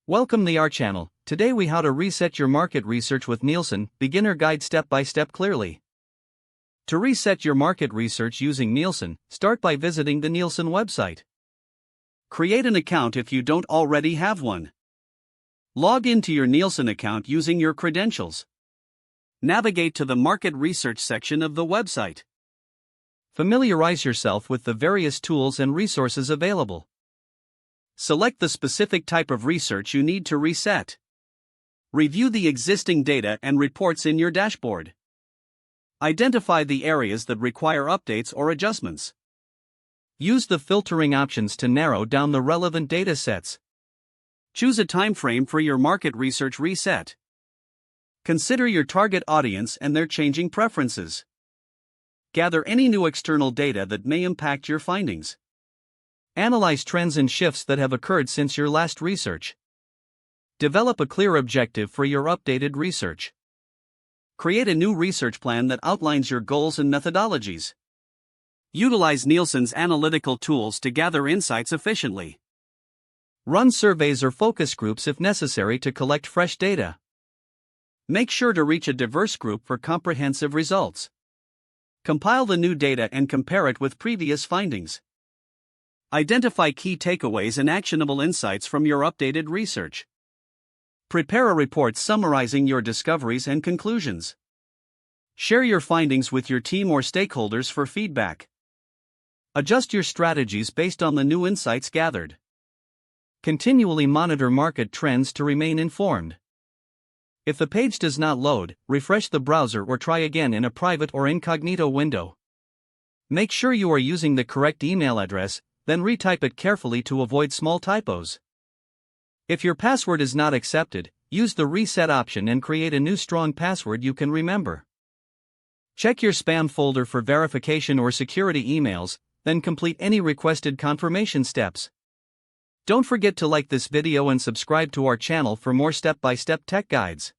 Welcome to our channel. Today we how to reset your market research with Nielsen, beginner guide step by step clearly. To reset your market research using Nielsen, start by visiting the Nielsen website. Create an account if you don't already have one. Log into your Nielsen account using your credentials. Navigate to the market research section of the website. Familiarize yourself with the various tools and resources available. Select the specific type of research you need to reset. Review the existing data and reports in your dashboard. Identify the areas that require updates or adjustments. Use the filtering options to narrow down the relevant data sets. Choose a time frame for your market research reset. Consider your target audience and their changing preferences. Gather any new external data that may impact your findings. Analyze trends and shifts that have occurred since your last research. Develop a clear objective for your updated research. Create a new research plan that outlines your goals and methodologies. Utilize Nielsen's analytical tools to gather insights efficiently. Run surveys or focus groups if necessary to collect fresh data. Make sure to reach a diverse group for comprehensive results. Compile the new data and compare it with previous findings. Identify key takeaways and actionable insights from your updated research. Prepare a report summarizing your discoveries and conclusions. Share your findings with your team or stakeholders for feedback. Adjust your strategies based on the new insights gathered. Continually monitor market trends to remain informed. If the page does not load, refresh the browser or try again in a private or incognito window. Make sure you are using the correct email address, then retype it carefully to avoid small typos. If your password is not accepted, use the reset option and create a new strong password you can remember. Check your spam folder for verification or security emails, then complete any requested confirmation steps. Don't forget to like this video and subscribe to our channel for more step-by-step tech guides.